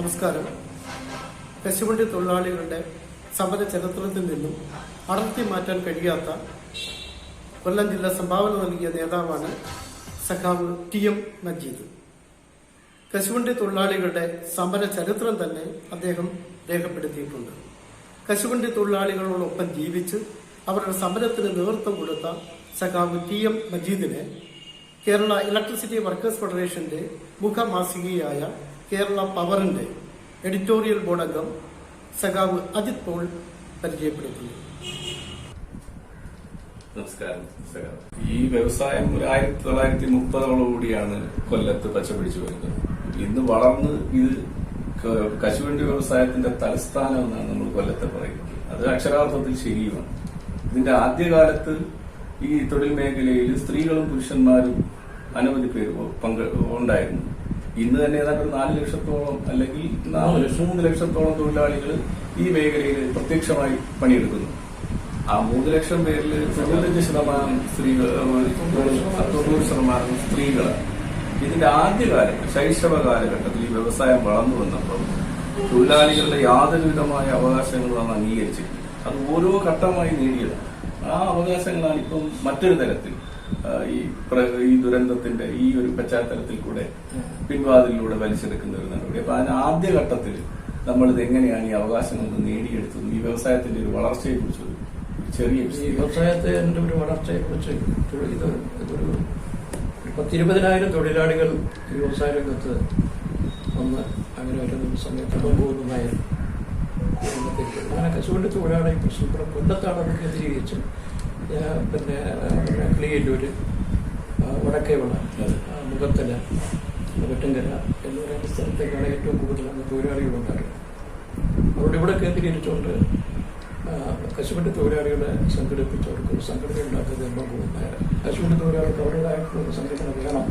നമസ്കാരം. കശുവണ്ടി തൊഴിലാളികളുടെ സമര ചരിത്രത്തിൽ നിന്നും അടർത്തി മാറ്റാൻ കഴിയാത്ത കൊല്ലം ജില്ല സംഭാവന നൽകിയ നേതാവാണ് സഖാവ് TM മജീദ്. കശുവണ്ടി തൊഴിലാളികളുടെ സമര ചരിത്രം തന്നെ അദ്ദേഹം രേഖപ്പെടുത്തിയിട്ടുണ്ട്. കശുവണ്ടി തൊഴിലാളികളോടൊപ്പം ജീവിച്ച് അവരുടെ സമരത്തിന് നേതൃത്വം കൊടുത്ത സഖാവ് TM മജീദിനെ കേരള ഇലക്ട്രിസിറ്റി വർക്കേഴ്സ് ഫെഡറേഷന്റെ മുഖമാസികയായ കേരള പവറിന്റെ എഡിറ്റോറിയൽ ബോർഡ് അംഗം സഖാവ് അജിത് പോൾ പരിചയപ്പെടുത്തുന്നു. നമസ്കാരം. ഈ വ്യവസായം 1930 കൊല്ലത്ത് പച്ചപിടിച്ചു വരുന്നത്. ഇന്ന് വളർന്ന് ഇത് കശുവണ്ടി വ്യവസായത്തിന്റെ തലസ്ഥാനം എന്നാണ് നമ്മൾ കൊല്ലത്തെ പറയുന്നത്. അത് അക്ഷരാർത്ഥത്തിൽ ശരിയുമാണ്. ഇതിന്റെ ആദ്യകാലത്ത് ഈ തൊഴിൽ മേഖലയിൽ സ്ത്രീകളും പുരുഷന്മാരും അനവധി പേര് ഉണ്ടായിരുന്നു. ഇന്ന് തന്നെ ഏതാണ്ട് 4 ലക്ഷത്തോളം അല്ലെങ്കിൽ 3 ലക്ഷത്തോളം തൊഴിലാളികൾ ഈ മേഖലയിൽ പ്രത്യക്ഷമായി പണിയെടുക്കുന്നു. ആ 3 ലക്ഷം പേരിൽ 95% സ്ത്രീകൾ, 90% സ്ത്രീകളാണ്. ഇതിന്റെ ആദ്യകാലം ശൈശവ കാലഘട്ടത്തിൽ ഈ വ്യവസായം വളർന്നു വന്നപ്പോൾ തൊഴിലാളികളുടെ യാതൊരുവിധമായ അവകാശങ്ങളും അന്ന് അംഗീകരിച്ചിട്ടില്ല. അത് ഓരോ ഘട്ടമായി നേടിയതാണ്. ആ അവകാശങ്ങളാണ് ഇപ്പം മറ്റൊരു തരത്തിൽ ഈ ദുരന്തത്തിന്റെ ഈ ഒരു പശ്ചാത്തലത്തിൽ കൂടെ പിൻവാതിലൂടെ വലിച്ചെടുക്കുന്ന ഒരു നടപടി. അപ്പൊ അതിന് ആദ്യഘട്ടത്തിൽ നമ്മളിത് എങ്ങനെയാണ് ഈ അവകാശങ്ങൾ നേടിയെടുത്തത്, ഈ വ്യവസായത്തിന്റെ ഒരു വളർച്ചയെ കുറിച്ച് ചെറിയ വ്യവസായത്തിന്റെ ഒരു വളർച്ചയെ കുറിച്ച് ഇതൊരു 10-20,000 തൊഴിലാളികൾ ഈ വ്യവസായ രംഗത്ത് വന്ന് അങ്ങനെ വരുന്ന സമയത്ത് പോകുന്നതായിരുന്നു. അങ്ങനെ കശുവണ്ടി തൊഴിലാളി പ്രശ്നം കൊല്ലത്താണ് അത് കേന്ദ്രീകരിച്ച് പിന്നെ ക്ലിയല്ലൂര്, വടക്കേവിള, മുഖത്തല, വെട്ടുങ്കര എന്ന് പറയുന്ന സ്ഥലത്തേക്കാണ് ഏറ്റവും കൂടുതൽ തൊഴിലാളികളുണ്ടായിരുന്നത്. അതുകൊണ്ട് ഇവിടെ കേന്ദ്രീകരിച്ചുകൊണ്ട് കശുവണ്ടി തൊഴിലാളികളെ സംഘടിപ്പിച്ചവർക്ക് ഒരു സംഘടന ഉണ്ടാക്കിയത് എന്നുണ്ടായ കശുവണ്ടി തൊഴിലാളികൾക്ക് അവരുടേതായിട്ടുള്ള സംഘടന വേണം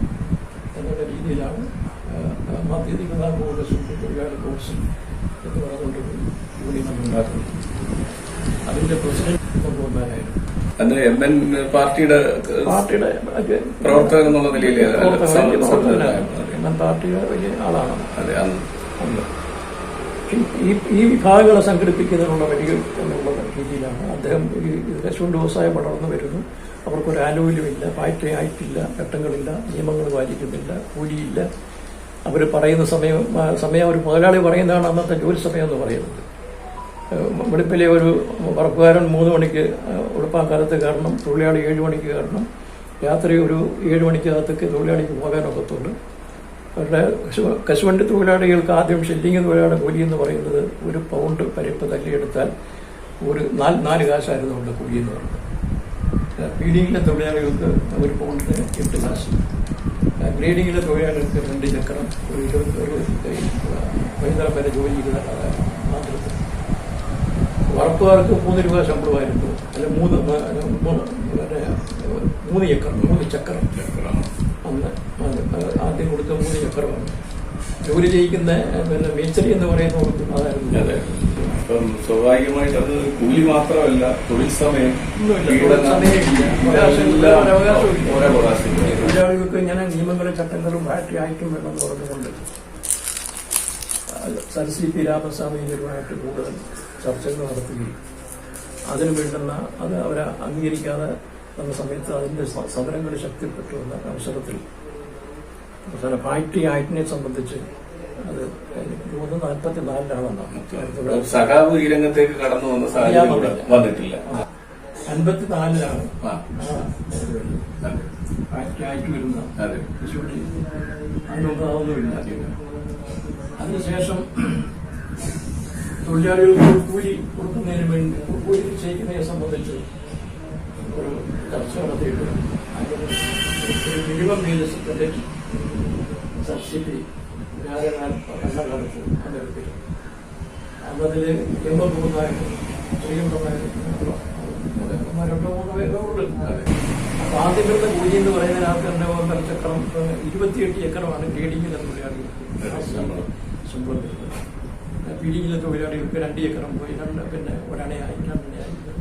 എന്നുള്ള രീതിയിലാണ് മധ്യതിരുനാൾ കശുവണ്ടി തൊഴിലാളി കൗൺസിൽ എന്ന് പറഞ്ഞുകൊണ്ടൊരു യൂണിയൻ ഉണ്ടാക്കുന്നത്. അതിന്റെ പ്രസിഡന്റ് കൊണ്ടുവന്നായിരുന്നു. അത് MN പാർട്ടിയുടെ പ്രവർത്തകൻ എന്നുള്ള നിലയിൽ പാർട്ടിയുടെ വലിയ ആളാണ്. ഈ വിഭാഗങ്ങളെ സംഘടിപ്പിക്കുന്നതിനുള്ള വഴികൾ എന്നുള്ള രീതിയിലാണ് അദ്ദേഹം ഈ കശുവണ്ടി വ്യവസായം വളർന്നു വരുന്നു. അവർക്കൊരു ആനുകൂല്യമില്ല, ഫാക്ടറി ആയിട്ടില്ല, ഘട്ടങ്ങളില്ല, നിയമങ്ങൾ പാലിക്കുന്നില്ല, കൂലിയില്ല. അവർ പറയുന്ന സമയം ഒരു മുതലാളി പറയുന്നതാണ് അന്നത്തെ ജോലി സമയം എന്ന് പറയുന്നത്. വെളുപ്പിലെ ഒരു വർക്കുകാരൻ 3 മണിക്ക് ഉളപ്പാക്കാലത്ത് കയറണം, തൊഴിലാളി 7 മണിക്ക് കയറണം. രാത്രി ഒരു 7 മണിക്കകത്തേക്ക് തൊഴിലാളിക്ക് പോകാനൊക്കത്തുള്ളൂ. അവരുടെ കശുവണ്ടി തൊഴിലാളികൾക്ക് ആദ്യം ഷെല്ലിങ് തൊഴിലാളി കൂലി എന്ന് പറയുന്നത് 1 പൗണ്ട് പരിപ്പ് തല്ലിയെടുത്താൽ ഒരു 4 കാശായിരുന്നു അവരുടെ കൂലി എന്ന് പറയുന്നത്. ഫീഡിങ്ങിലെ തൊഴിലാളികൾക്ക് 1 പൗണ്ടിന് 8 കാശ്, ഗ്രേഡിങ്ങിലെ തൊഴിലാളികൾക്ക് 2 ചക്രം, ഒരു വൈകുന്നേരം വരെ ജോലി ചെയ്ത മാത്രത്തിൽ. വറപ്പുകാർക്ക് 3 രൂപ ശമ്പളമായിരുന്നു. അല്ല 3 ചക്രം അന്ന് ആദ്യം കൊടുത്ത 3 ചക്രമാണ്. ജോലി ചെയ്യിക്കുന്ന പിന്നെ മേച്ചറി എന്ന് പറയുന്ന അതായിരുന്നു. അപ്പം സ്വാഭാവികമായിട്ട് അത് കൂലി മാത്രമല്ല, തൊഴിൽ സമയം തൊഴിലാളികൾക്ക് ഇങ്ങനെ നിയമങ്ങളും ചട്ടങ്ങളും ഫാക്ടറി ആയിട്ടും വേണമെന്ന് പറഞ്ഞുകൊണ്ട് CP രാമസ്വാമിയുമായിട്ട് കൂടുതൽ ചർച്ചകൾ നടത്തുകയും അതിന് വേണ്ടുന്ന അത് അവരെ അംഗീകരിക്കാതെ വന്ന സമയത്ത് അതിന്റെ സമരങ്ങൾ ശക്തിപ്പെട്ടു എന്ന അവസരത്തിൽ ഫാക്ടറി ആക്ടിനെ സംബന്ധിച്ച് അത് 44-ലാണ് സഖാവ് ഈ രംഗത്തേക്ക് കടന്നു വന്ന സാഹചര്യം വന്നിട്ടില്ല. 54-ലാണ് ഫാക്ടറി ആക്ട് വരുന്ന. അതിനൊന്നും അതൊന്നുമില്ല. അതിനുശേഷം തൊഴിലാളികൾക്ക് കൂലി കൊടുക്കുന്നതിന് വേണ്ടി കൂലി നിശ്ചയിക്കുന്നതിനെ സംബന്ധിച്ച് ഒരു ചർച്ച നടത്തിയിട്ട് ഒരു മിനിമം വേജസിന്റെ സബ്സിഡി എണ്ണക്കാലത്ത് അതെടുത്തിട്ട് അന്നതിൽ 83,000 സ്ത്രീകളുണ്ടായിരുന്നു. 2-3 പേരുള്ളൂ. അപ്പൊ ആദ്യം വരുന്ന കൂലി എന്ന് പറയുന്നതിനകത്ത് എന്റെ 1 ചക്രം 28 ചക്രമാണ് ഗ്രേഡിങ്ങിലെ തൊഴിലാളികൾക്ക് ശമ്പളം വരുന്നത്. ഫീഡിങ്ങിലെ തൊഴിലാളികൾക്ക് 2 ചക്രം പോയി, പിന്നെ ഒരണയായി 2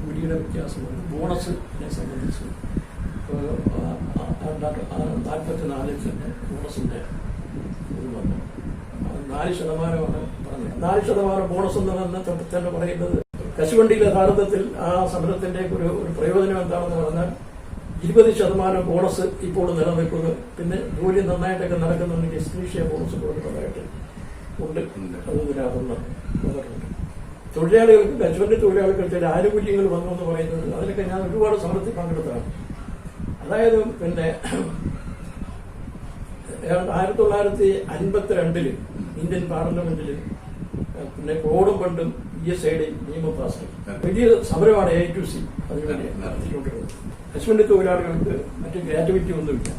കൂലിയുടെ വ്യത്യാസമുണ്ട്. ബോണസിനെ സംബന്ധിച്ച് 44 തന്നെ ബോണസിന്റെ ഇത് വന്നു. 4% പറഞ്ഞത്. 4% ബോണസ് എന്ന് തന്നെ പറയുന്നത് കശുവണ്ടിയിൽ യഥാർത്ഥത്തിൽ ആ സമരത്തിന്റെ ഒരു പ്രയോജനം എന്താണെന്ന് പറഞ്ഞാൽ 20% ബോണസ് ഇപ്പോൾ നിലനിൽക്കുന്നു. പിന്നെ ജോലി നന്നായിട്ടൊക്കെ നടക്കുന്നുണ്ടെങ്കിൽ എക്സ്ക്ലൂഷീവ് ബോണസ് കൊടുക്കുന്നതായിട്ട് ഉണ്ട്. അത് ഇതിനകത്തുനിന്ന് വന്നിട്ടുണ്ട്. തൊഴിലാളികൾക്ക് കശുവണ്ടി തൊഴിലാളികൾക്ക് ചില ആനുകൂല്യങ്ങൾ വന്നു എന്ന് പറയുന്നത് അതിലൊക്കെ ഞാൻ ഒരുപാട് സമരത്തിൽ പങ്കെടുത്തതാണ്. അതായത് പിന്നെ 1952 ഇന്ത്യൻ പാർലമെന്റിൽ പിന്നെ കോടും പണ്ടും ESID നിയമം പാസ് വലിയ സമരമാണ് A2C അതിനുവേണ്ടി നടത്തിക്കൊണ്ടിരുന്നത്. കശുവണ്ടി തൊഴിലാളികൾക്ക് മറ്റ് ഗ്രാറ്റുവിറ്റി ഒന്നുമില്ല.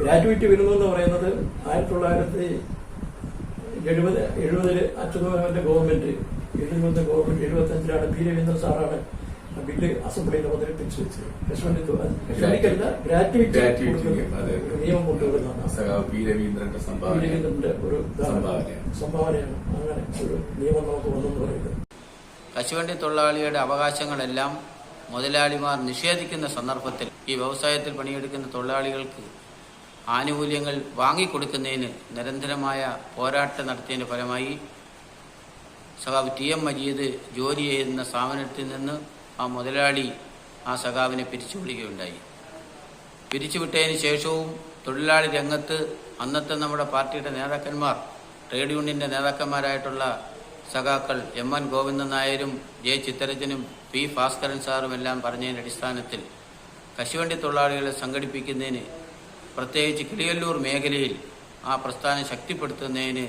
ഗ്രാറ്റുവിറ്റി വരുന്നതെന്ന് പറയുന്നത് 1970 അച്യുതമേനോന്റെ ഗവൺമെന്റ് 75 പി രവീന്ദ്രൻ സാറാണ് ബില്ല് അസംബ്ലിയിൽ അവതരിപ്പിച്ച് കശുവണ്ടിക്കല്ല ഗ്രാറ്റുവിറ്റി നിയമം കൊണ്ടുവരുന്നതാണ്. പി രവീന്ദ്രന്റെ ഒരു സംഭാവനയാണ്. അങ്ങനെ ഒരു നിയമം നമുക്ക് വന്നെന്ന് പറയുന്നത്. കശുവണ്ടി തൊഴിലാളിയുടെ അവകാശങ്ങളെല്ലാം മുതലാളിമാർ നിഷേധിക്കുന്ന സന്ദർഭത്തിൽ ഈ വ്യവസായത്തിൽ പണിയെടുക്കുന്ന തൊഴിലാളികൾക്ക് ആനുകൂല്യങ്ങൾ വാങ്ങിക്കൊടുക്കുന്നതിന് നിരന്തരമായ പോരാട്ടം നടത്തിയതിന്റെ ഫലമായി സഖാവ് TM മജീദ് ജോലി ചെയ്യുന്ന സ്ഥാപനത്തിൽ നിന്ന് ആ മുതലാളി ആ സഖാവിനെ പിരിച്ചുവിടുകയുണ്ടായി. പിരിച്ചുവിട്ടതിന് ശേഷവും തൊഴിലാളി രംഗത്ത് അന്നത്തെ നമ്മുടെ പാർട്ടിയുടെ നേതാക്കന്മാർ, ട്രേഡ് യൂണിയന്റെ നേതാക്കന്മാരായിട്ടുള്ള സഖാക്കൾ MN ഗോവിന്ദൻ നായരും J ചിത്തരഞ്ജനും P ഭാസ്കരൻ സാറും എല്ലാം പറഞ്ഞതിന്റെ അടിസ്ഥാനത്തിൽ കശുവണ്ടി തൊഴിലാളികളെ സംഘടിപ്പിക്കുന്നതിന്, പ്രത്യേകിച്ച് കിളിയല്ലൂർ മേഖലയിൽ ആ പ്രസ്ഥാനം ശക്തിപ്പെടുത്തുന്നതിന്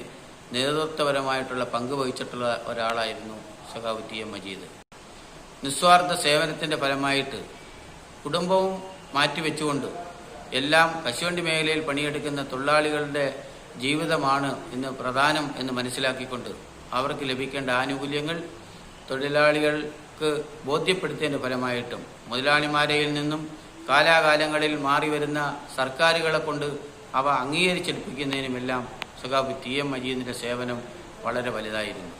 നേതൃത്വപരമായിട്ടുള്ള പങ്ക് വഹിച്ചിട്ടുള്ള ഒരാളായിരുന്നു സഖാവ് TM മജീദ്. നിസ്വാർത്ഥ സേവനത്തിന്റെ ഫലമായിട്ട് കുടുംബവും മാറ്റിവെച്ചുകൊണ്ട് എല്ലാം കശുവണ്ടി മേഖലയിൽ പണിയെടുക്കുന്ന തൊഴിലാളികളുടെ ജീവിതമാണ് ഇന്ന് പ്രധാനം എന്ന് മനസ്സിലാക്കിക്കൊണ്ട് അവർക്ക് ലഭിക്കേണ്ട ആനുകൂല്യങ്ങൾ തൊഴിലാളികൾക്ക് ബോധ്യപ്പെടുത്തിയതിന്റെ ഫലമായിട്ടും മുതലാളിമാരയിൽ നിന്നും കാലാകാലങ്ങളിൽ മാറി വരുന്ന സർക്കാരുകളെ കൊണ്ട് അവ അംഗീകരിച്ചെടുപ്പിക്കുന്നതിനുമെല്ലാം സഖാവ് TM മജീദിന്റെ സേവനം വളരെ വലുതായിരുന്നു.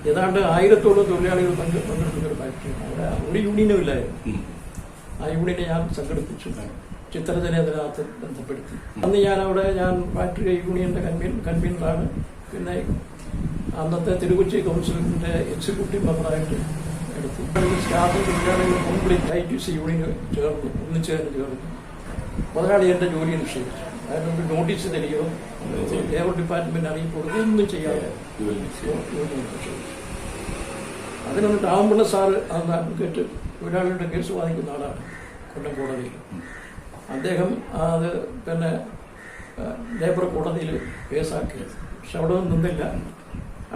ഏതാണ്ട് 1000-ഓളം തൊഴിലാളികൾ പങ്കെടുക്കുന്ന ഒരു ഫാക്ടറിയാണ്. അവിടെ ഒരു യൂണിയനും ഇല്ലായിരുന്നു. ആ യൂണിയനെ ഞാൻ സംഘടിപ്പിച്ചു, ചിത്രരചന അതിനകത്ത് ബന്ധപ്പെടുത്തി. അന്ന് ഞാൻ ഫാക്ടറി യൂണിയന്റെ കൺവീനറാണ്. പിന്നെ അന്നത്തെ തിരുക്കൊച്ചി കൗൺസിലിന്റെ എക്സിക്യൂട്ടീവ് മെമ്പറായിട്ട് എടുത്തു. സ്റ്റാഫ് തൊഴിലാളികൾ കംപ്ലീറ്റ് I2C യൂണിയന് ചേർന്നു. മുതലാളി എന്റെ ജോലി നിഷേധിച്ചു. അതിനൊരു നോട്ടീസ് തരികയോ ലേബർ ഡിപ്പാർട്ട്മെന്റ് അറിയിപ്പ് കൊടുക്കുകയൊന്നും ചെയ്യാതെ അതിനൊന്ന് രാമപിള്ള സാറ് അന്ന് അഡ്വക്കേറ്റ് തൊഴിലാളികളുടെ കേസ് വാദിക്കുന്ന ആളാണ് കൊല്ലം കോടതിയിൽ. അദ്ദേഹം അത് പിന്നെ ലേബർ കോടതിയിൽ കേസാക്കി. പക്ഷെ അവിടെ നിന്നില്ല.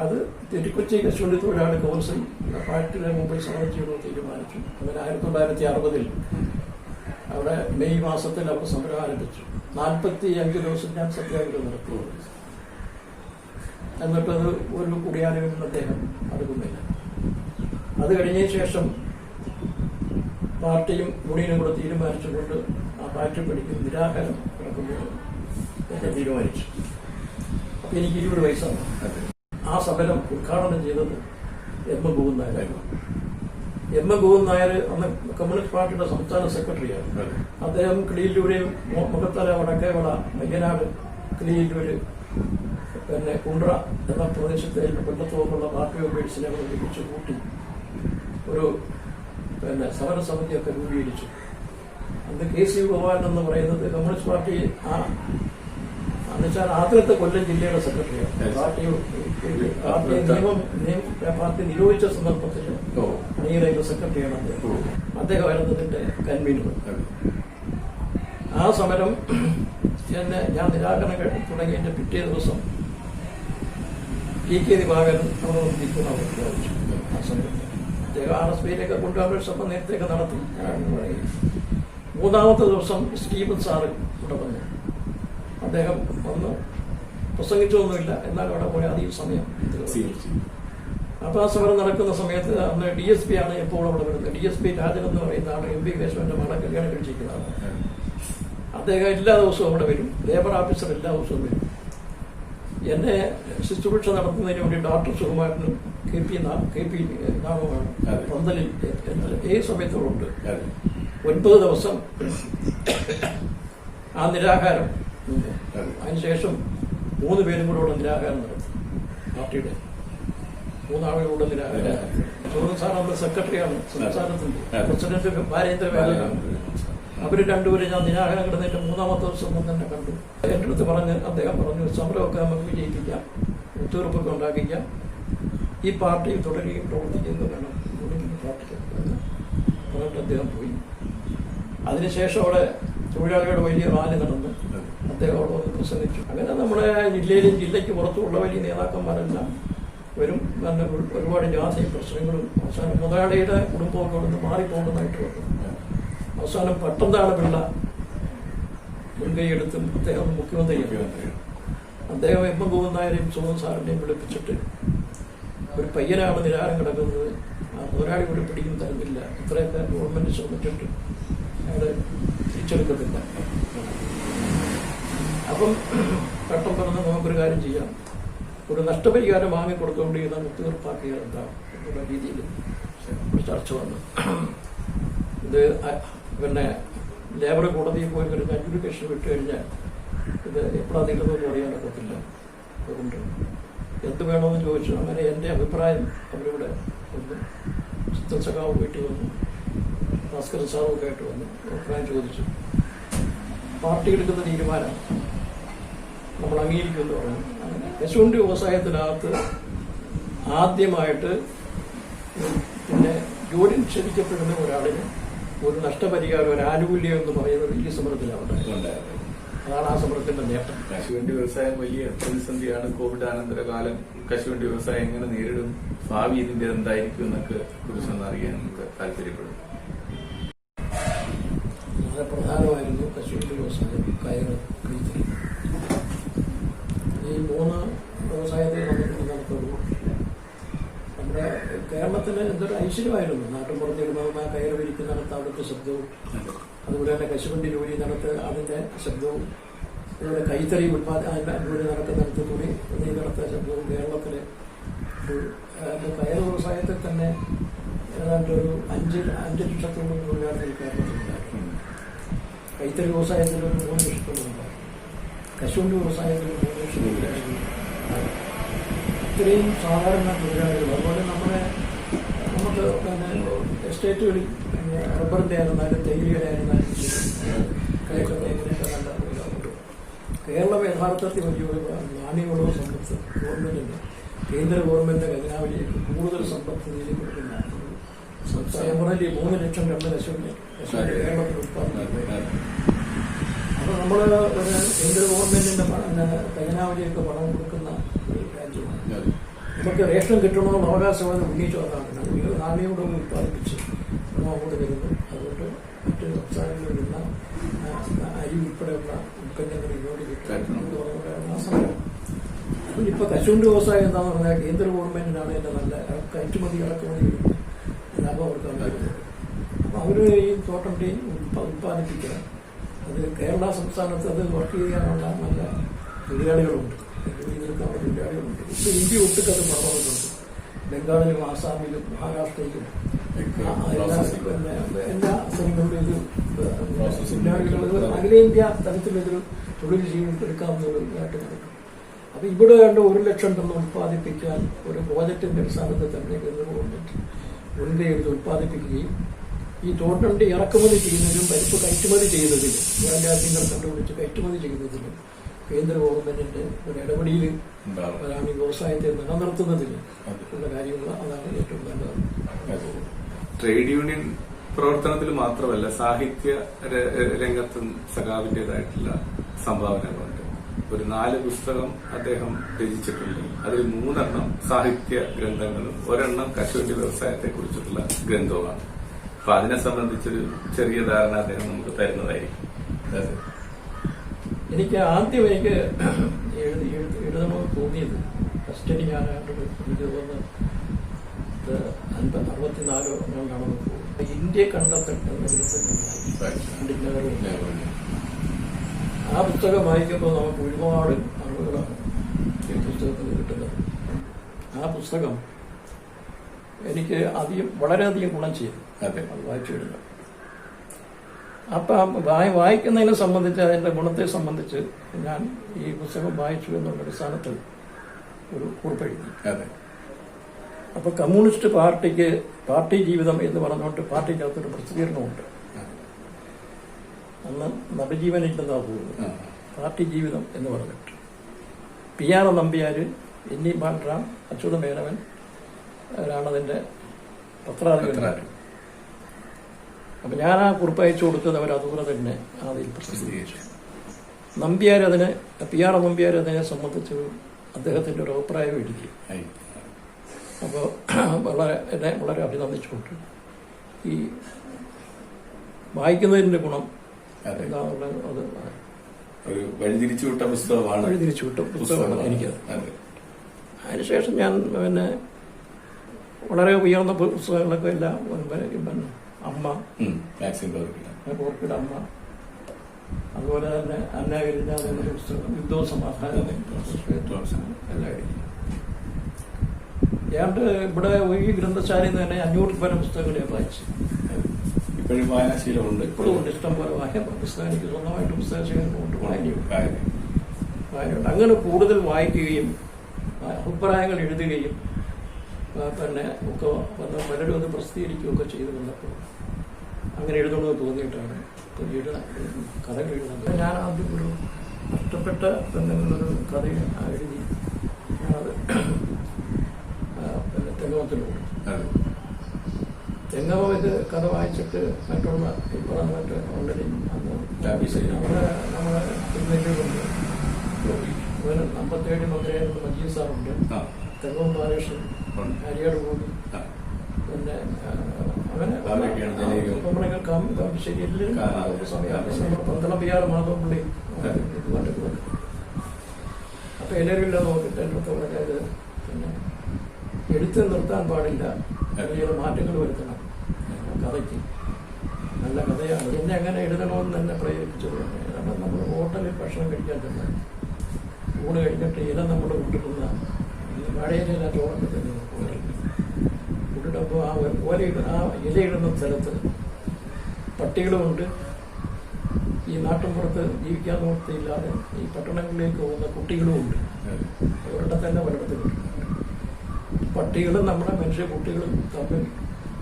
അത് തിരുക്കൊച്ചി കശുവണ്ടി തൊഴിലാളി കൗൺസിൽ ഫാക്ടറിയുടെ മുമ്പിൽ സമർപ്പിച്ചു തീരുമാനിച്ചു. അങ്ങനെ 1960 അവിടെ മെയ് മാസത്തിൽ അവർ സമരം ആരംഭിച്ചു. 45 ദിവസം ഞാൻ സത്യാഗ്രഹം നടത്തി. എന്നിട്ടത് ഒരു കുടിയാനും അദ്ദേഹം അടുക്കുന്നില്ല. അത് കഴിഞ്ഞതിന് ശേഷം പാർട്ടിയും യൂണിയനും കൂടെ തീരുമാനിച്ചുകൊണ്ട് ആ ഫാക്ടറി പഠിക്കുന്ന നിരാകരണം കിടക്കുമ്പോൾ എന്നെ തീരുമാനിച്ചു. അപ്പൊ എനിക്ക് 20 വയസ്സാണ്. ആ സമരം ഉദ്ഘാടനം ചെയ്തത് M. ഗോവിന്ദൻ നായരായിരുന്നു. M. ഗോവിന്ദൻ നായർ അന്ന് കമ്മ്യൂണിസ്റ്റ് പാർട്ടിയുടെ സംസ്ഥാന സെക്രട്ടറിയാണ്. അദ്ദേഹം കിളിയില്ലൂരെയും മുഖത്തല, വടക്കേവള, മയ്യനാട്, കിളിയില്ലൂര്, പിന്നെ കുണ്ട്ര എന്ന പ്രദേശത്തെ കൊല്ലത്തുമുള്ള പാർട്ടി മെമ്പേഴ്സിനെ ഒരുമിച്ച് കൂട്ടി ഒരു പിന്നെ സമരസമിതിയൊക്കെ രൂപീകരിച്ചു. അന്ന് KC ഗോപാലൻ എന്ന് പറയുന്നത് കമ്മ്യൂണിസ്റ്റ് പാർട്ടി എന്നുവെച്ചാൽ ആദ്യത്തെ കൊല്ലം ജില്ലയുടെ സെക്രട്ടറിയാണ്. പാർട്ടി നിരോധിച്ച സന്ദർഭത്തിൽ അണിയറയുടെ സെക്രട്ടറിയാണ് അദ്ദേഹമായിരുന്നു ഇതിന്റെ കൺവീനർ. ആ സമരം എന്നെ ഞാൻ നിരാകരണം തുടങ്ങിയതിന്റെ പിറ്റേ ദിവസം TK ദിവാകരൻ അവിടെ നിൽക്കുന്ന പ്രഖ്യാപിച്ചു. ആ സമയത്ത് അദ്ദേഹം RSPയിലേക്ക് കൊണ്ടുപോകാൻ ശ്രമം നേരത്തെയൊക്കെ നടത്തി. മൂന്നാമത്തെ ദിവസം സ്റ്റീഫൻ സാറ് ഇവിടെ വന്നു. അദ്ദേഹം വന്ന് പ്രസംഗിച്ചൊന്നുമില്ല. എന്നാൽ അവിടെ പോയി അധികം സമയം. അപ്പൊ ആ സമരം നടക്കുന്ന സമയത്ത് അന്ന് DSP ആണ് എപ്പോൾ അവിടെ വരുന്നത്. DSP രാജൻ എന്ന് പറയുന്ന ആൾ MP കേശവന്റെ മകളെ കല്യാണം കഴിച്ചിരിക്കുന്നതാണ്. അദ്ദേഹം എല്ലാ ദിവസവും അവിടെ വരും. ലേബർ ഓഫീസർ എല്ലാ ദിവസവും വരും. എന്നെ ശുശ്രൂഷ നടത്തുന്നതിന് വേണ്ടി ഡോക്ടർ സുകുമാരനും KP നാമമാണ് പന്തലിൽ ഏത് സമയത്തോടുണ്ട്. 9 ദിവസം ആ നിരാഹാരം. അതിനുശേഷം 3 പേരും കൂടെ ഇവിടെ നിരാഹാരം നടത്തി. പാർട്ടിയുടെ 3 ആളുകളുടെ നിരാഹാരം. ചോദ്യം സാർ നമ്മുടെ സെക്രട്ടറിയാണ് സംസ്ഥാനത്തിന്റെ, പ്രസിഡന്റ് ഭാരേന്ദ്ര മേഖലയാണ്. അവർ രണ്ടുപേരും ഞാൻ നിരാഹാരം കിടന്നതിന്റെ 3ാമത്തെ ദിവസം തന്നെ കണ്ടു. എൻ്റെ അടുത്ത് അദ്ദേഹം പറഞ്ഞു, സമരമൊക്കെ നമുക്ക് വിജയിപ്പിക്കാം, ഒത്തുതീർപ്പൊക്കെ ഉണ്ടാക്കിക്കാം, ഈ പാർട്ടിയിൽ തുടരുകയും പ്രവർത്തിക്കുകയും വേണം, പാർട്ടിക്ക് പറഞ്ഞിട്ട് അദ്ദേഹം പോയി. അതിനുശേഷം അവിടെ തൊഴിലാളികളുടെ വലിയ റാലി നടന്നു. അദ്ദേഹം അവിടെ വന്ന് പ്രസംഗിച്ചു. അങ്ങനെ നമ്മുടെ ജില്ലയിലും ജില്ലയ്ക്ക് പുറത്തുമുള്ള വലിയ നേതാക്കന്മാരെല്ലാം വരും. നല്ല ഒരുപാട് ജാതിയും പ്രശ്നങ്ങളും. അവസാനം മുതലാളിയുടെ കുടുംബമൊക്കെ അവിടെ നിന്ന് മാറിപ്പോകുന്നതായിട്ട് വന്നു. അവസാനം പട്ടംതാഴ് പിള്ള മുൻകൈയെടുത്തും അദ്ദേഹം മുഖ്യമന്ത്രിയാണ്. അദ്ദേഹം എം ഗോവിന്ദനായരെയും സുഗതൻ സാറിനെയും വിളിപ്പിച്ചിട്ട്, ഒരു പയ്യനാണ് നിരാഹാരം കിടക്കുന്നത്, ആ മുതലാളി ഒരു പിടിയും തരുന്നില്ല, ഇത്രയൊക്കെ ഗവൺമെന്റ് ശ്രമിച്ചിട്ട് അയാളെ തിരിച്ചെടുക്കത്തില്ല. അപ്പം ഘട്ടം പറഞ്ഞ് നമുക്കൊരു കാര്യം ചെയ്യാം, ഒരു നഷ്ടപരിഹാരം വാങ്ങിക്കൊടുത്തുകൊണ്ട് ഇത് ഒത്തുതീർപ്പാക്കിയാൽ എന്താവും എന്നുള്ള രീതിയിൽ ചർച്ച വന്നു. ഇത് പിന്നെ ലേബർ കോടതിയിൽ പോയി ഒരു അഡ്യൂക്കേഷൻ വിട്ടു കഴിഞ്ഞാൽ ഇത് എപ്പോഴാണ് തീരുന്നതെന്ന് അറിയാനൊക്കത്തില്ല. അതുകൊണ്ട് എന്ത് വേണമെന്ന് ചോദിച്ചു. അങ്ങനെ എൻ്റെ അഭിപ്രായം അവരിവിടെ വന്നു. ചിത്തൻ സഖാവ് വീട്ടിൽ വന്നു, ഭാസ്കരൻ സാറൊക്കെ ആയിട്ട് വന്നു, അഭിപ്രായം ചോദിച്ചു. പാർട്ടി എടുക്കുന്ന തീരുമാനം നമ്മൾ അംഗീകരിക്കുമെന്ന് പറഞ്ഞു. അങ്ങനെ കശുവണ്ടി വ്യവസായത്തിനകത്ത് ആദ്യമായിട്ട് പിന്നെ ജോലി നിഷേധിക്കപ്പെടുന്ന ഒരാളിന് ഒരു നഷ്ടപരിഹാരം, ഒരു ആനുകൂല്യം എന്ന് പറയുന്നത് ഈ സമരത്തിലാണ്. അതാണ് ആ സമരത്തിന്റെ നേട്ടം. കശുവണ്ടി വ്യവസായം വലിയ പ്രതിസന്ധിയാണ്. കോവിഡ് അനന്തര കാലം കശുവണ്ടി വ്യവസായം എങ്ങനെ നേരിടും, ഭാവി ഇതിന്റെ എന്തായിരിക്കും എന്നൊക്കെ കുറിച്ചൊന്ന് അറിയാൻ നമുക്ക് താല്പര്യപ്പെടും. വളരെ പ്രധാനമായിരുന്നു കശുവണ്ടി വ്യവസായം, കയറ്, കൈത്തറി. ഈ 3 വ്യവസായത്തിൽ നമുക്കുള്ളൂ. നമ്മുടെ കേരളത്തിന് എന്തൊരു ഐശ്വര്യമായിരുന്നു. നാട്ടുമ്പുറത്തിരുന്ന കയറ് വിരിക്കുന്നിടത്ത് അവിടുത്തെ ശബ്ദവും, അതുപോലെ തന്നെ കശുവണ്ടി ജോലി നടത്ത് അതിന്റെ ശബ്ദവും, അതുപോലെ കൈത്തറി ജോലി നടക്കുന്നിടത്ത് തുണി നടത്ത ശബ്ദവും. കേരളത്തിലെ കയർ വ്യവസായത്തിൽ തന്നെ ഏതാണ്ട് ഒരു 5 ലക്ഷത്തോളം തൊഴിലാളികൾ കേരളത്തിലുണ്ടായിരുന്നു. കൈത്തറി വ്യവസായത്തിൽ ഒരു 3 ലക്ഷത്തോളം ഉണ്ടായിരുന്നു. കശുവണ്ടി വ്യവസായത്തിൽ 3 ലക്ഷം തൊഴിലാളികൾ. ഇത്രയും സാധാരണ തൊഴിലാളികൾ. അതുപോലെ നമുക്ക് പിന്നെ എസ്റ്റേറ്റുകളിൽ റബ്ബറിന്റെ ആയിരുന്നാലും തേയിലയുടെ ആയിരുന്നാലും കയറ്റത്തെ ഇങ്ങനെയൊക്കെ നല്ല തൊഴിലാളികൾ. കേരളം യഥാർത്ഥത്തിൽ വലിയൊരു നാണ്യവിളവ് സമ്പത്ത് ഗവൺമെന്റിന്റെ, കേന്ദ്ര ഗവൺമെന്റിന്റെ ഖജനാവിലേക്ക് കൂടുതൽ സമ്പത്ത് നേടി കൊടുക്കുന്ന സംസ്ഥാനം. 3 ലക്ഷം ടൺ കശുവണ്ടി കേരളത്തിൽ ഉത്പാദിപ്പിക്കുന്നത്. അപ്പൊ നമ്മള് ഒരു കേന്ദ്ര ഗവൺമെന്റിന്റെ ഖജനാവിലേക്ക് പണം കൊടുക്കുന്ന ഒരു രാജ്യമാണ്. നമുക്ക് റേഷൻ കിട്ടണമെന്നുള്ള അവകാശവാദം ഉന്നയിച്ചു വന്നതാണ്. നാണ്യവിളവ് ഉത്പാദിപ്പിച്ച് അങ്ങോട്ട് വരുന്നു. അതുകൊണ്ട് മറ്റ് സംസ്ഥാനങ്ങളിൽ നിന്ന അരി ഉൾപ്പെടെയുള്ള ഉൽപ്പന്നങ്ങൾ ഇങ്ങോട്ട് കിട്ടും എന്ന് പറഞ്ഞുകൊണ്ടാണ് ആ സമയം. അപ്പം ഇപ്പൊ കശുവണ്ടി വ്യവസായം എന്താണെന്ന് പറഞ്ഞാൽ കേന്ദ്ര ഗവൺമെന്റിനാണ് എന്റെ നല്ല കയറ്റുമതി ഇറക്കുമതി ലാഭം അവർക്കാണ് വരുന്നത്. അപ്പൊ അവര് ഈ തോട്ടം ടീ ഉത്പാദിപ്പിക്കുക, അത് കേരള സംസ്ഥാനത്ത് അത് വർക്ക് ചെയ്യാനുള്ള നല്ല തൊഴിലാളികളുണ്ട്, തൊഴിലെടുക്കാനുള്ള തൊഴിലാളികളുണ്ട്. ഇപ്പൊ ഇന്ത്യ ഒട്ടുക്കത് പറഞ്ഞിട്ടുണ്ട്. ബംഗാളിലും ആസാമിലും മഹാരാഷ്ട്രയിലും എല്ലാ സ്ഥലങ്ങളിലും ഇത് തൊഴിലാളികൾ അഖിലേന്ത്യാ തലത്തിലൊരു തൊഴിൽ എടുക്കാവുന്ന ഒരു ഇതായിട്ട് നടക്കും. അപ്പൊ ഇവിടെ കണ്ട് 1 ലക്ഷം ടൺ ഉത്പാദിപ്പിക്കാൻ ഒരു പ്രോജക്റ്റിന്റെ അടിസ്ഥാനത്തിൽ തന്നെ കേന്ദ്ര ഗവൺമെന്റ് മുൻകൈയെടുത്ത് ഉത്പാദിപ്പിക്കുകയും ഈ തോട്ടണ്ടി ഇറക്കുമതി ചെയ്യുന്നതിനും പരിപ്പ് കയറ്റുമതി ചെയ്യുന്നതിനും പുറം രാജ്യങ്ങൾ കണ്ടുപിടിച്ച് കയറ്റുമതി ചെയ്യുന്നതിനും കേന്ദ്ര ഗവൺമെന്റിന്റെ ഒരു ഇടപെടിയിൽ ഈ വ്യവസായത്തെ നിലനിർത്തുന്നതിൽ ഉള്ള കാര്യങ്ങൾ അതാണ് ഏറ്റവും നല്ലത്. ട്രേഡ് യൂണിയൻ പ്രവർത്തനത്തിൽ മാത്രമല്ല സാഹിത്യ രംഗത്തും സഖാവിന്റേതായിട്ടുള്ള സംഭാവനകളുണ്ട്. ഒരു 4 പുസ്തകം അദ്ദേഹം രചിച്ചിട്ടുണ്ട്. അതിൽ 3 സാഹിത്യ ഗ്രന്ഥങ്ങളും 1 കശുവണ്ടി വ്യവസായത്തെ കുറിച്ചിട്ടുള്ള ഗ്രന്ഥവുമാണ്. അപ്പൊ അതിനെ സംബന്ധിച്ചൊരു ചെറിയ ധാരണ അദ്ദേഹം നമുക്ക് തരുന്നതായിരിക്കും. എനിക്ക് ആദ്യം എഴുതണമെന്ന് തോന്നിയത് കസ്റ്റഡി ഞാനായിട്ടൊരു എനിക്ക് തോന്നുന്നത് 64 കൊണ്ടാണെന്ന് തോന്നുന്നു. ഇന്ത്യ കണ്ടെത്തേണ്ട ആ പുസ്തകം വായിക്കുമ്പോൾ നമുക്ക് ഒരുപാട് അറിവുകളാണ് ഈ പുസ്തകത്തിൽ കിട്ടുന്നത്. ആ പുസ്തകം എനിക്ക് വളരെയധികം ഗുണം ചെയ്തു. അത് വായിച്ചു വരുന്നത് അപ്പം വായിക്കുന്നതിനെ സംബന്ധിച്ച് അതിന്റെ ഗുണത്തെ സംബന്ധിച്ച് ഞാൻ ഈ പുസ്തകം വായിച്ചു എന്നുള്ള അടിസ്ഥാനത്തിൽ ഒരു കുറിപ്പെഴുതി. അതെ. അപ്പൊ കമ്മ്യൂണിസ്റ്റ് പാർട്ടിക്ക് പാർട്ടി ജീവിതം എന്ന് പറഞ്ഞുകൊണ്ട് പാർട്ടിക്കകത്തൊരു പ്രസിദ്ധീകരണമുണ്ട്. അന്ന് നവജീവനില്ലെന്നാ പോകുന്നത്. പാർട്ടി ജീവിതം എന്ന് പറഞ്ഞിട്ട് PR നമ്പ്യാര്, NE ബാലറാം, അച്യുത മേനവൻ അവരാണതിന്റെ പത്രാധിപന്മാർ. അപ്പൊ ഞാൻ ആ കുറിപ്പ് അയച്ചു കൊടുത്തത് അവർ അതുപോലെ തന്നെ അതിൽ പ്രസിദ്ധീകരിച്ചു. നമ്പ്യാർ അതിന് PR നമ്പ്യാർ അതിനെ സംബന്ധിച്ച് അദ്ദേഹത്തിന്റെ ഒരു അഭിപ്രായം എഴുതി. അപ്പോൾ എന്നെ വളരെ അഭിനന്ദിച്ചുകൊണ്ട് ഈ വായിക്കുന്നതിന്റെ ഗുണം എന്താണെന്നുള്ളത് അത് ഒരു വഴിതിരിച്ചുവിട്ട പുസ്തകമാണ്. വഴിതിരിച്ചുവിട്ട പുസ്തകമാണ് എനിക്കത്. അതിനുശേഷം ഞാൻ പിന്നെ വളരെ ഉയർന്ന പുസ്തകങ്ങളൊക്കെ എല്ലാം അമ്മ, പോർക്കിയുടെ അമ്മ, അതുപോലെ തന്നെ അന്നാകരിഞ്ഞ പുസ്തകം, യുദ്ധവും സമാധാനം എല്ലാം എഴുതി. ഏതാണ്ട് ഇവിടെ ഈ ഗ്രന്ഥശാലയിൽ നിന്ന് തന്നെ 500 പരം പുസ്തകങ്ങൾ ഞാൻ വായിച്ചു. ഇപ്പോഴും വായനാശീലമുണ്ട്. ഇപ്പോഴും ഉണ്ട്. ഇഷ്ടം പോലെ പുസ്തകം എനിക്ക് സ്വന്തമായിട്ട് പുസ്തക ശേഖരമുണ്ട്, വായനയുണ്ട്. അങ്ങനെ കൂടുതൽ വായിക്കുകയും അഭിപ്രായങ്ങൾ എഴുതുകയും പിന്നെ ഒക്കെ പലരും അത് പ്രസിദ്ധീകരിക്കുകയൊക്കെ ചെയ്തു വന്നപ്പോൾ അങ്ങനെ എഴുതണമെന്ന് തോന്നിയിട്ടാണ് പിന്നീട് കഥകൾ എഴുതുന്നത്. ഞാൻ ആദ്യം ഒരു നഷ്ടപ്പെട്ട ബന്ധങ്ങളൊരു കഥ എഴുതി ഞാനത് പിന്നെ തെങ്ങമത്തിലുണ്ട്. തെങ്ങമ ഇത് കഥ വായിച്ചിട്ട് മറ്റുള്ള ഈ പറഞ്ഞിട്ട് ഓൾറെഡി അന്ന് നമ്മളെ തിരുനെല്ലിയിലുണ്ട്, 57 മന്ത്രിയായിരുന്ന മജീദ് സാറുണ്ട്, തെങ്ങം ബാലകൃഷ്ണൻ, ഹരിയാട് കൂടി, പിന്നെ അങ്ങനെ ശരിയല്ലേ പന്തളം PR മാധവൻപിള്ളി ഇതുമായിട്ടൊക്കെ. അപ്പൊ എല്ലാവരും ഇല്ലാതെ നോക്കിയിട്ട് എൻ്റെ അടുത്ത് പറഞ്ഞത് പിന്നെ എടുത്ത് നിർത്താൻ പാടില്ല, വലിയ മാറ്റങ്ങൾ വരുത്തണം കഥയ്ക്ക്, നല്ല കഥയാണ്. എന്നെ അങ്ങനെ എഴുതണമെന്ന് തന്നെ പ്രേരിപ്പിച്ചത്. കാരണം നമ്മൾ ഹോട്ടലിൽ ഭക്ഷണം കഴിക്കാൻ തന്നെ ഊണ് കഴിഞ്ഞിട്ട് ഇല നമ്മൾ കൊണ്ടുവന്ന വാഴയില ചോറൊക്കെ തന്നെ കൊണ്ടിട്ടപ്പോൾ ആ ഇലയിടുന്ന സ്ഥലത്ത് പട്ടികളുമുണ്ട്, ഈ നാട്ടിൻപുറത്ത് ജീവിക്കാൻ നിവൃത്തിയില്ലാതെ ഈ പട്ടണങ്ങളിലേക്ക് പോകുന്ന കുട്ടികളുമുണ്ട്. അവരുടെ തന്നെ പലയിടത്തും പട്ടികളും നമ്മുടെ മനുഷ്യ കുട്ടികളും തമ്മിൽ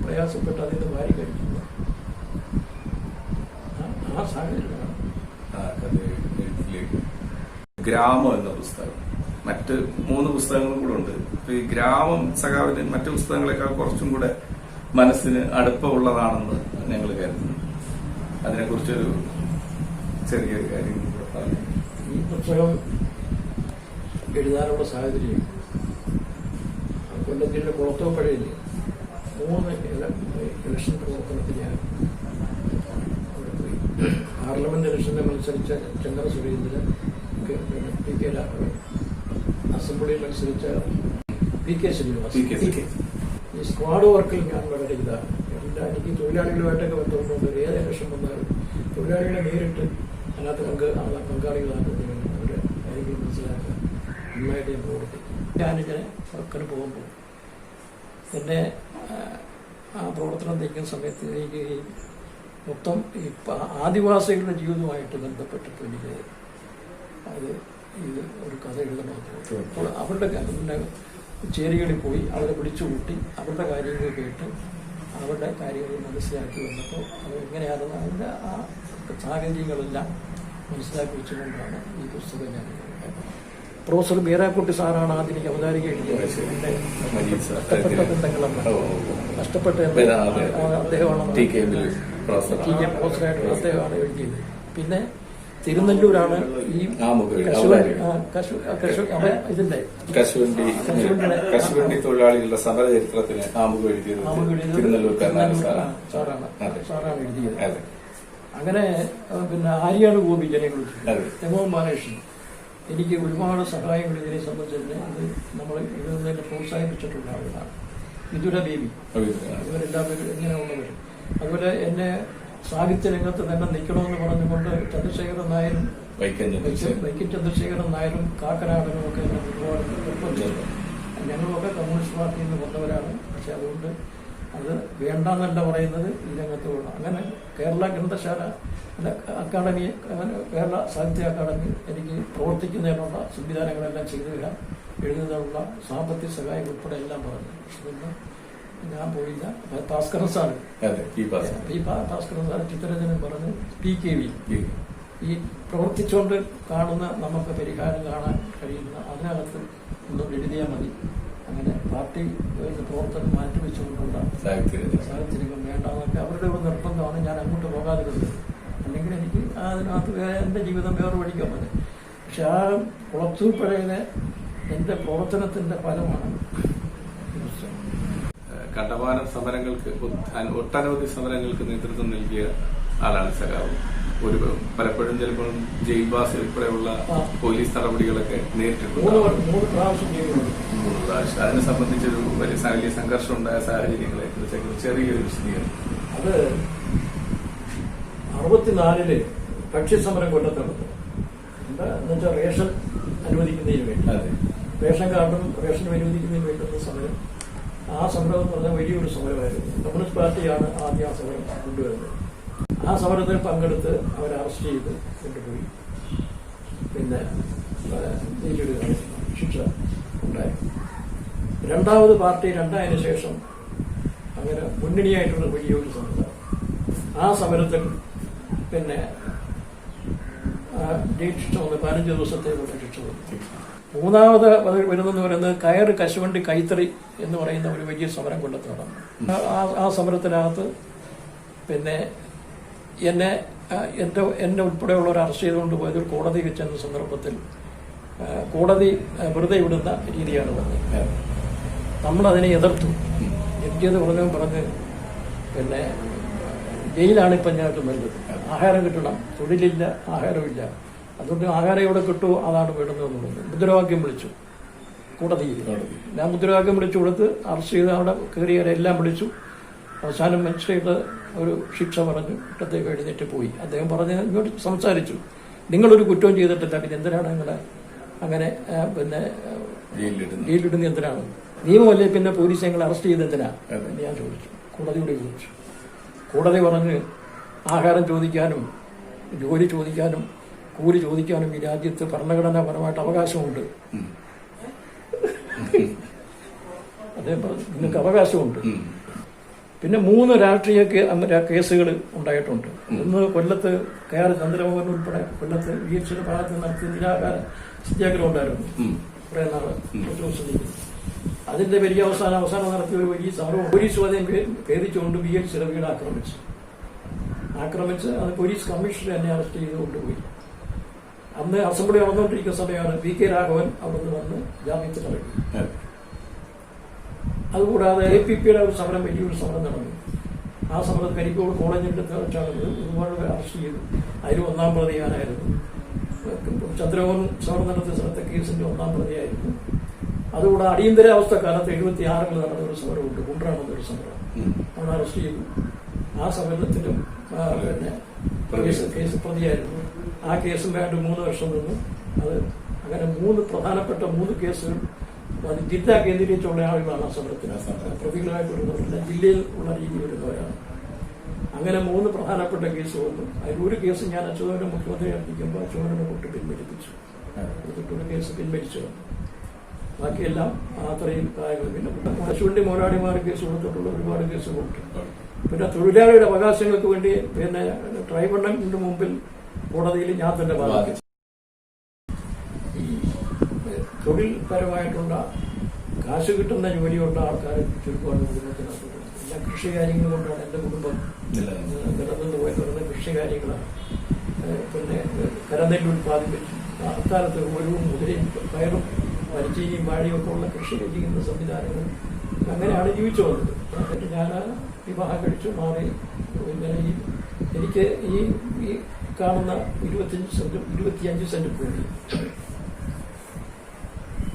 പ്രയാസപ്പെട്ട് അതിന് വാരി കഴിക്കുന്നു. ആ സാഹചര്യമാണ് ഗ്രാമം എന്ന പുസ്തകം. മറ്റ് 3 പുസ്തകങ്ങളും കൂടെ ഉണ്ട്. ഈ ഗ്രാമം സഖാവിന്റെ മറ്റു പുസ്തകങ്ങളെക്കാൾ കുറച്ചും കൂടെ മനസ്സിന് അടുപ്പമുള്ളതാണെന്ന് ഞങ്ങൾ കരുതുന്നു. അതിനെക്കുറിച്ചൊരു ചെറിയൊരു കാര്യം കൂടെ പറഞ്ഞു. ഈ പുസ്തകം എഴുതാനുള്ള സാഹചര്യം കൊല്ലം ജില്ല കുളത്തോപ്പുഴയിൽ 3 ഇലക്ഷൻ പ്രവർത്തനത്തിൽ ഞാൻ അവിടെ പോയി. പാർലമെന്റ് ഇലക്ഷനെ മത്സരിച്ച ചന്ദ്ര സുരേന്ദ്രൻ, PK രാഘവൻ, അസംബ്ലിയിൽ മത്സരിച്ച PK ശ്രീനിവാസ്. ഈ സ്ക്വാഡ് വർക്കിൽ ഞാൻ വളരെ ഇതാണ്. എനിക്ക് തൊഴിലാളികളുമായിട്ടൊക്കെ ബന്ധമുണ്ട്. ഏത് ഇലക്ഷൻ വന്നാലും തൊഴിലാളികളെ നേരിട്ട് അതിനകത്ത് പങ്കാളികളാക്കുന്നതിന് അവരുടെ കാര്യങ്ങൾ മനസ്സിലാക്കുക നന്നായിട്ട് ഞാൻ പ്രവർത്തിക്കും. ഞാനിങ്ങനെ വർക്കിന് പോകുമ്പോൾ എന്നെ ആ പ്രവർത്തനം നയിക്കുന്ന സമയത്ത് എനിക്ക് മൊത്തം ഈ ആദിവാസികളുടെ ജീവിതവുമായിട്ട് ബന്ധപ്പെട്ടിട്ട് എനിക്ക് ഇത് ഒരു കഥ എഴുതണമെന്ന്. അപ്പോൾ അവരുടെ പിന്നെ ചേരികളിൽ പോയി അവരെ പിടിച്ചുകൂട്ടി അവരുടെ കാര്യങ്ങൾ കേട്ട് അവരുടെ കാര്യങ്ങൾ മനസ്സിലാക്കി വന്നപ്പോൾ അത് എങ്ങനെയാണെന്ന് അതിൻ്റെ ആ സാഹചര്യങ്ങളെല്ലാം മനസ്സിലാക്കി വെച്ചുകൊണ്ടാണ് ഈ പുസ്തകം ഞാൻ പ്രൊഫസർ ബീരാക്കുട്ടി സാറാണ് ആദ്യം എനിക്ക് അവതാരിക എഴുതിയത്. എൻ്റെ നഷ്ടപ്പെട്ട ബന്ധങ്ങളെന്ന് നഷ്ടപ്പെട്ട അദ്ദേഹമാണ് പ്രൊഫസറായിട്ടുള്ള അദ്ദേഹമാണ് എഴുതിയത്. പിന്നെ തിരുനെല്ലൂരാണ് ഈ കശുവണ്ടി തൊഴിലാളികളുടെ സമര ചരിത്രത്തിന് ആമുഖം എഴുതിയത് സാറാണ് എഴുതിയത്. അങ്ങനെ പിന്നെ ആര്യാട് ഗോപി ജനങ്ങൾ, തെങ്ങോം ബാലകൃഷ്ണൻ എനിക്ക് ഒരുപാട് സഹായങ്ങൾ ഇതിനെ സംബന്ധിച്ച് അത് നമ്മൾ എഴുതുന്നതിനെ പ്രോത്സാഹിപ്പിച്ചിട്ടുള്ള ആളുകളാണ്. വിദുര ദേവി, ഇവരെല്ലാവരും ഇങ്ങനെയുള്ളവർ. അതുപോലെ എന്നെ സാഹിത്യ രംഗത്ത് തന്നെ നിൽക്കണമെന്ന് പറഞ്ഞുകൊണ്ട് ചന്ദ്രശേഖരൻ നായരും വൈക്കം ചന്ദ്രശേഖരൻ നായരും കാക്കനാടനും ഒക്കെ ഒരുപാട് നിർബന്ധിച്ചു. ഞങ്ങളൊക്കെ കമ്മ്യൂണിസ്റ്റ് പാർട്ടിയിൽ നിന്ന് വന്നവരാണ്. പക്ഷെ അതുകൊണ്ട് അത് വേണ്ടെന്നല്ല പറയുന്നത്, ഈ രംഗത്ത് വേണം. അങ്ങനെ കേരള ഗ്രന്ഥശാല അക്കാദമി, കേരള സാഹിത്യ അക്കാദമി എനിക്ക് പ്രവർത്തിക്കുന്നതിനുള്ള സംവിധാനങ്ങളെല്ലാം ചെയ്തു തരാം, എഴുതുന്നതിനുള്ള സാമ്പത്തിക സഹായം ഉൾപ്പെടെ എല്ലാം പറഞ്ഞു. ഇതൊന്നും ഞാൻ പോയില്ല. ഭാസ്കരൻ സാറ്, ഭാസ്കരൻ സാർ ചിത്രരചനം പറഞ്ഞ് PKV ഈ പ്രവർത്തിച്ചുകൊണ്ട് കാണുന്ന നമുക്ക് പരിഹാരം കാണാൻ കഴിയുന്ന അതിനകത്ത് ഒന്നും എഴുതിയാൽ മതി. അങ്ങനെ പാർട്ടി പ്രവർത്തനം മാറ്റിവെച്ചുകൊണ്ടുള്ള സാഹചര്യം വേണ്ടെന്നൊക്കെ അവരുടെ ഒരു നിർബന്ധമാണ്. ഞാൻ അങ്ങോട്ട് പോകാതിരുന്നത്. അല്ലെങ്കിൽ എനിക്ക് അതിനകത്ത് എൻ്റെ ജീവിതം വേറെ വഴിക്കാൻ മതി. പക്ഷെ ആ കുളത്തൂപ്പുഴയിലെ എൻ്റെ പ്രവർത്തനത്തിന്റെ ഫലമാണ്. കണ്ടമാനം സമരങ്ങൾക്ക്, ഒട്ടനവധി സമരങ്ങൾക്ക് നേതൃത്വം നൽകിയ ആളാണ് സഖാവ്. പലപ്പോഴും ചിലപ്പോൾ ജയിൽവാസി ഉൾപ്പെടെയുള്ള പോലീസ് നടപടികളൊക്കെ നേരിട്ടിട്ടുണ്ട്. 3 പ്രാവശ്യം. അതിനെ സംബന്ധിച്ചൊരു വലിയ സംഘർഷം ഉണ്ടായ സാഹചര്യങ്ങളെ കുറിച്ചൊക്കെ ചെറിയൊരു വിശദീകരണം. അത് 64 ഭക്ഷ്യസമരം കൊല്ലത്ത് നടന്നു. എന്നുവെച്ചാൽ റേഷൻ അനുവദിക്കുന്നതിന് വേണ്ടി, റേഷൻ കാർഡും റേഷനും അനുവദിക്കുന്നതിന് വേണ്ടുന്ന സമരം. ആ സമരം എന്ന് പറഞ്ഞാൽ വലിയൊരു സമരമായിരുന്നു. കമ്മ്യൂണിസ്റ്റ് പാർട്ടിയാണ് ആദ്യം ആ സമരം കൊണ്ടുവരുന്നത്. ആ സമരത്തിൽ പങ്കെടുത്ത് അവരെ അറസ്റ്റ് ചെയ്ത് കൊണ്ടുപോയി. പിന്നെ ജയിലിടുകയാണ് ശിക്ഷ ഉണ്ടായി. രണ്ടാമത് പാർട്ടി രണ്ടായതിനു ശേഷം അങ്ങനെ മുന്നണിയായിട്ടുള്ള വലിയൊരു സമരം. ആ സമരത്തിൽ പിന്നെ ജയിൽ ശിക്ഷ വന്ന് 15 ദിവസത്തേക്കുള്ള ശിക്ഷ വന്നു. മൂന്നാമത് വരുന്നെന്ന് പറയുന്നത് കയറ് കശുവണ്ടി കൈത്തറി എന്ന് പറയുന്ന ഒരു വലിയ സമരം കൊല്ലത്ത് നടന്നു. ആ സമരത്തിനകത്ത് പിന്നെ എന്നെ ഉൾപ്പെടെയുള്ളവർ അറസ്റ്റ് ചെയ്തുകൊണ്ട് പോയത് കോടതിയിൽ ചെന്ന സന്ദർഭത്തിൽ കോടതി വെറുതെ വിടുന്ന രീതിയാണ് പറഞ്ഞത്. നമ്മളതിനെ എതിർത്തു. എനിക്കത് പറഞ്ഞ് പിന്നെ ജയിലാണ് ഇപ്പം ഞങ്ങൾക്ക് നല്ലത്. ആഹാരം കിട്ടണം, തൊഴിലില്ല, ആഹാരമില്ല. അതുകൊണ്ട് ആഹാരം എവിടെ കിട്ടുമോ അതാണ് വേണ്ടുന്നതെന്നുള്ളത് മുദ്രാവാക്യം വിളിച്ചു കോടതിയിൽ. ഞാൻ മുദ്രാവാക്യം വിളിച്ചു കൊടുത്ത് അറസ്റ്റ് ചെയ്ത് അവിടെ കയറിയവരെല്ലാം വിളിച്ചു. അവസാനം മജിസ്ട്രേറ്റ് ഒരു ശിക്ഷ പറഞ്ഞു, ഇട്ടത്തേക്ക് എഴുന്നേറ്റ് പോയി. അദ്ദേഹം പറഞ്ഞ് ഇങ്ങോട്ട് സംസാരിച്ചു, നിങ്ങളൊരു കുറ്റവും ചെയ്തിട്ടില്ല, പിന്നെ എന്തിനാണ് നിങ്ങളെ അങ്ങനെ പിന്നെ ജയിലിടുന്ന എന്തിനാണ്? നിയമമല്ലേ പിന്നെ പോലീസ് ഞങ്ങൾ അറസ്റ്റ് ചെയ്ത് എന്തിനാ എന്ന് ഞാൻ ചോദിച്ചു. കോടതിയോട് ചോദിച്ചു. കോടതി പറഞ്ഞ് ആഹാരം ചോദിക്കാനും ജോലി ചോദിക്കാനും കൂലി ചോദിക്കാനും ഈ രാജ്യത്ത് ഭരണഘടനാപരമായിട്ട് അവകാശമുണ്ട്. അദ്ദേഹം പറഞ്ഞു നിങ്ങൾക്ക് അവകാശമുണ്ട്. പിന്നെ 3 രാഷ്ട്രീയ കേസുകൾ ഉണ്ടായിട്ടുണ്ട്. ഒന്ന് കൊല്ലത്ത് KR ചന്ദ്രമോഹൻ ഉൾപ്പെടെ കൊല്ലത്ത് VHയുടെ ഭാഗത്ത് നടത്തിയ നിരാഹാര സത്യാഗ്രഹം ഉണ്ടായിരുന്നു കുറെ നാള്. അതിന്റെ വലിയ അവസാനം നടത്തിയ ഒരു വലിയ സമരം പോലീസ് വധം ഭേദിച്ചുകൊണ്ട് VH വീട് ആക്രമിച്ച് അത് പോലീസ് കമ്മീഷണർ തന്നെ അറസ്റ്റ് ചെയ്ത് കൊണ്ടുപോയി. അന്ന് അസംബ്ലി നടന്നുകൊണ്ടിരിക്കുന്ന സമയമാണ് VK രാഘവൻ അവിടുന്ന് വന്ന് ജാമ്യത്തിൽ ഇറങ്ങി. അതുകൂടാതെ APPയുടെ ഒരു സമരം, വലിയൊരു സമരം നടന്നു. ആ സമരം കരിക്കോട് കോളേജിന്റെ വെച്ചാണ് ഒരുപാട് പേർ അറസ്റ്റ് ചെയ്തു. അതിൽ 1-ാം പ്രതി ഞാനായിരുന്നു. ചന്ദ്രമോഹൻ സമരം നടത്തിയ സ്ഥലത്തെ കേസിന്റെ 1-ാം പ്രതിയായിരുന്നു. അതുകൂടെ അടിയന്തരാവസ്ഥ കാലത്ത് 76 നടന്ന ഒരു സമരമുണ്ട്, കുണ്ട്രാണെന്നൊരു സമരം. അവിടെ അറസ്റ്റ് ചെയ്തു. ആ സമരത്തിലും പിന്നെ കേസ് പ്രതിയായിരുന്നു. ആ കേസും വേണ്ട 3 വർഷം നിന്നു. അത് അങ്ങനെ 3 പ്രധാനപ്പെട്ട 3 കേസുകൾ അത് ജില്ല കേന്ദ്രീകരിച്ചുള്ള ആളുകളാണ് ആ സമരത്തിന് പ്രതികളായിട്ട് വരുന്നവരല്ല, ജില്ലയിൽ ഉള്ള രീതി വരുന്നവരാണ്. അങ്ങനെ 3 പ്രധാനപ്പെട്ട കേസ് വന്നു. അതിലൊരു കേസ് ഞാൻ അച്യുതനെ മുഖ്യമന്ത്രി അർപ്പിക്കുമ്പോൾ അച്യുതനെ കൊണ്ട് പിൻവലിപ്പിച്ചു. ഒരു കേസ് പിൻവലിച്ചു വന്നു. ബാക്കിയെല്ലാം അത്രയും കാര്യങ്ങൾ. പിന്നെ കശുവണ്ടി മോരാടിമാർ കേസ് കൊടുത്തിട്ടുള്ള ഒരുപാട് കേസുകളുണ്ട്. പിന്നെ തൊഴിലാളിയുടെ അവകാശങ്ങൾക്ക് വേണ്ടി പിന്നെ ട്രൈബ്യൂണലിന്റെ മുമ്പിൽ കോടതിയിൽ ഞാൻ തന്നെ വാദിച്ചു. ഈ തൊഴിൽപരമായിട്ടുള്ള കാശ് കിട്ടുന്ന ജോലിയുള്ള ആൾക്കാരെ ചുരുക്കമാണ് കുടുംബത്തിനകത്ത്. എല്ലാ കൃഷി കാര്യങ്ങൾ കൊണ്ടാണ് എൻ്റെ കുടുംബം നിലനിന്ന് പോയത്. കൃഷി കാര്യങ്ങളാണ്. പിന്നെ കരനെല്ല് ഉൽപ്പാദിപ്പിച്ചു. അക്കാലത്ത് ഒരു മുതിരയും പയറും മരിച്ചീനിയും വാഴയും ഒക്കെ ഉള്ള കൃഷി ചെയ്യുന്ന സംവിധാനങ്ങൾ അങ്ങനെയാണ് ജീവിച്ചു വന്നത്. എന്നിട്ട് ഞാൻ വിവാഹം കഴിച്ചു മാറി. പിന്നെ എനിക്ക് ഈ കാണുന്ന 25 സെന്റ് ഭൂമി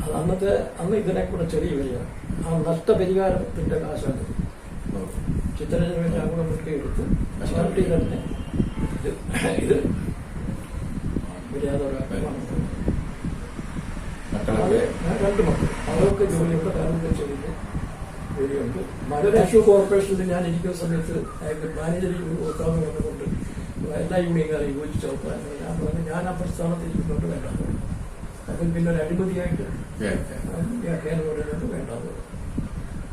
അത് അന്ന് ഇതിനെ കൂടെ ചെറിയ വിലയാണ്. ആ നഷ്ടപരിഹാരത്തിന്റെ കാശാണ് ചിത്രരചന കൂടെ മുൻകൈയെടുത്ത് പാർട്ടി തന്നെ ഇത് രണ്ട് മക്കൾ അവരൊക്കെ ജോലിയുടെ കാര്യങ്ങൾ ചെയ്ത് വരികയുണ്ട്. മഹാരാഷ്ട്ര കോർപ്പറേഷനിൽ ഞാൻ ഇരിക്കുന്ന സമയത്ത് മാനേജറിൽ നോക്കാമെന്ന് പറഞ്ഞുകൊണ്ട് എല്ലാ യൂണിയൻകാരെയും യോജിച്ച് നോക്കാൻ ഞാൻ പറഞ്ഞു, ഞാൻ ആ പ്രസ്ഥാനത്ത് ഇരിക്കുന്നുണ്ട് വേണ്ട. അപ്പം പിന്നെ ഒരു അഴിമതിയായിട്ട് വ്യാഖ്യാനം പറയുന്നത് വേണ്ടാന്ന്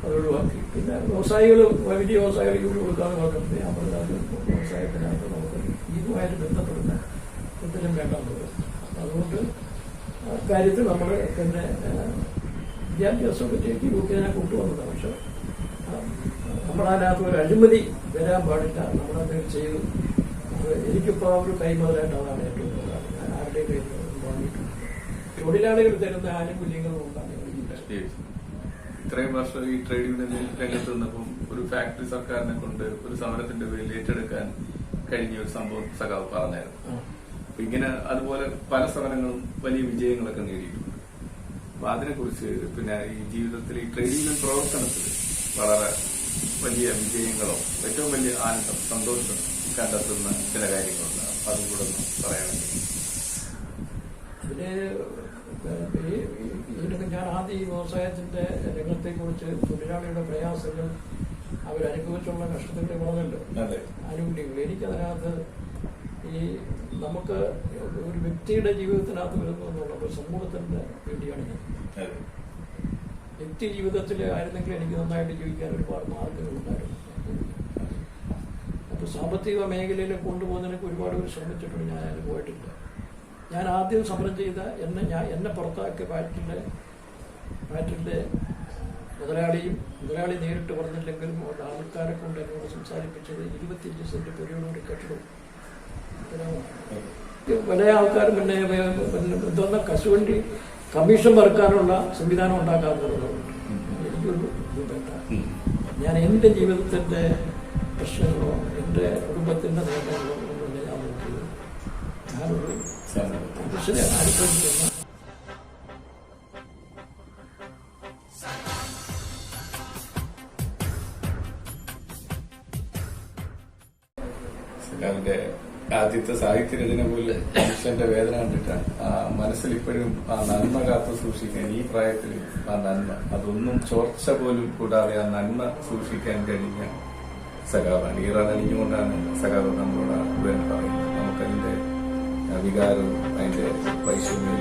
അത് ഒഴിവാക്കി. പിന്നെ വ്യവസായികൾ വലിയ വ്യവസായികൾ കൂടി കൊടുക്കാതെ പറഞ്ഞപ്പോൾ ഞാൻ പറഞ്ഞത് വ്യവസായത്തിനകത്ത് നമുക്ക് ഇതുമായിട്ട് ബന്ധപ്പെടുന്ന എന്തെങ്കിലും വേണ്ടാന്ന് പറഞ്ഞു. അതുകൊണ്ട് കാര്യത്തിൽ നമ്മൾ പിന്നെ വിദ്യാഭ്യാസം പറ്റിയേക്ക് യൂക്കിനെ കൊണ്ടുവന്നതാണ്. പക്ഷെ നമ്മളതിനകത്ത് ഒരു അഴിമതി വരാൻ പാടില്ല, നമ്മളെന്തെങ്കിലും ചെയ്തു. എനിക്കിപ്പോൾ ഒരു കൈമുതലായിട്ട് അതാണ് ഏറ്റവും കൂടുതലാണ്. ഞാൻ ആരുടെയും കയ്യിൽ വാങ്ങിയിട്ടുണ്ട്. തൊഴിലാളികൾ തരുന്ന ആനുകൂല്യങ്ങൾ കൊണ്ടാണ്. ഇത്രയും വർഷം ഈ ട്രേഡ് യൂണിയൻ രംഗത്ത് നിന്നപ്പം ഒരു ഫാക്ടറി സർക്കാരിനെ കൊണ്ട് ഒരു സമരത്തിന്റെ പേരിൽ ഏറ്റെടുക്കാൻ കഴിഞ്ഞ ഒരു സംഭവം സഖാവ് പറഞ്ഞായിരുന്നു. അപ്പൊ ഇങ്ങനെ അതുപോലെ പല സമരങ്ങളും വലിയ വിജയങ്ങളൊക്കെ നേടിയിട്ടുണ്ട്. അപ്പൊ അതിനെക്കുറിച്ച് പിന്നെ ഈ ജീവിതത്തിൽ ഈ ട്രേഡ് യൂണിയൻ പ്രവർത്തനത്തിൽ വളരെ വലിയ വിജയങ്ങളോ ഏറ്റവും വലിയ ആനന്ദം സന്തോഷം കണ്ടെത്തുന്ന ചില കാര്യങ്ങളുണ്ട്. അപ്പൊ അതും കൂടെ ഒന്ന് പറയണമെങ്കിൽ. ഞാൻ ആദ്യം ഈ വ്യവസായത്തിന്റെ രംഗത്തെ കുറിച്ച് തൊഴിലാളിയുടെ പ്രയാസങ്ങൾ അവരനുഭവിച്ചുള്ള കഷ്ടത്തിന്റെ പറഞ്ഞല്ലോ ആനുകൂല്യങ്ങൾ. എനിക്കതിനകത്ത് ഈ നമുക്ക് ഒരു വ്യക്തിയുടെ ജീവിതത്തിനകത്ത് വരുന്നു എന്നുള്ളത് സമൂഹത്തിന്റെ വേണ്ടിയാണ് ഞാൻ. വ്യക്തി ജീവിതത്തിൽ ആയിരുന്നെങ്കിൽ എനിക്ക് നന്നായിട്ട് ജീവിക്കാൻ ഒരുപാട് മാർഗങ്ങളുണ്ടായിരുന്നു. അപ്പൊ സാമ്പത്തിക മേഖലയിൽ കൊണ്ടുപോകുന്നതിനൊക്കെ ഒരുപാട് ശ്രമിച്ചിട്ടുണ്ട്. ഞാൻ അതിന് പോയിട്ടില്ല. ഞാൻ ആദ്യം സമരം ചെയ്ത എന്നെ പുറത്താക്കിയ ഫാക്ടറിന്റെ മുതലാളി നേരിട്ട് പറഞ്ഞില്ലെങ്കിലും ആൾക്കാരെ കൊണ്ട് എന്നോട് സംസാരിപ്പിച്ചത് 25 സെന്റ് പെരിയോട് കെട്ടിടം. പല ആൾക്കാരും പിന്നെ എന്തോന്ന കശുവണ്ടി കമ്മീഷൻ മറക്കാനുള്ള സംവിധാനം ഉണ്ടാക്കാറുണ്ട്. എനിക്കൊരു ഇത് വേണ്ട. ഞാൻ എന്റെ ജീവിതത്തിന്റെ പ്രശ്നങ്ങളോ എന്റെ കുടുംബത്തിന്റെ നേട്ടങ്ങളോ ഒന്നുമില്ല ഞാൻ നോക്കിയത്. ഞാനൊരു മനുഷ്യനെ അനുഭവിക്കുന്ന സഖാവിന്റെ ആദ്യത്തെ സാഹിത്യരചന പോലും മനുഷ്യന്റെ വേദന കണ്ടിട്ടാണ്. ആ മനസ്സിൽ ഇപ്പോഴും ആ നന്മ കാത്തു സൂക്ഷിക്കാൻ ഈ പ്രായത്തിൽ ആ നന്മ അതൊന്നും ചോർച്ച പോലും കൂടാതെ ആ നന്മ സൂക്ഷിക്കാൻ കഴിഞ്ഞ സഖാവാണ്. ഈറനണിഞ്ഞുകൊണ്ടാണ് സഖാവ് നമ്മളോട് പറയുന്നത്. നമുക്കതിന്റെ വികാരവും അതിന്റെ വൈഷമ്യവും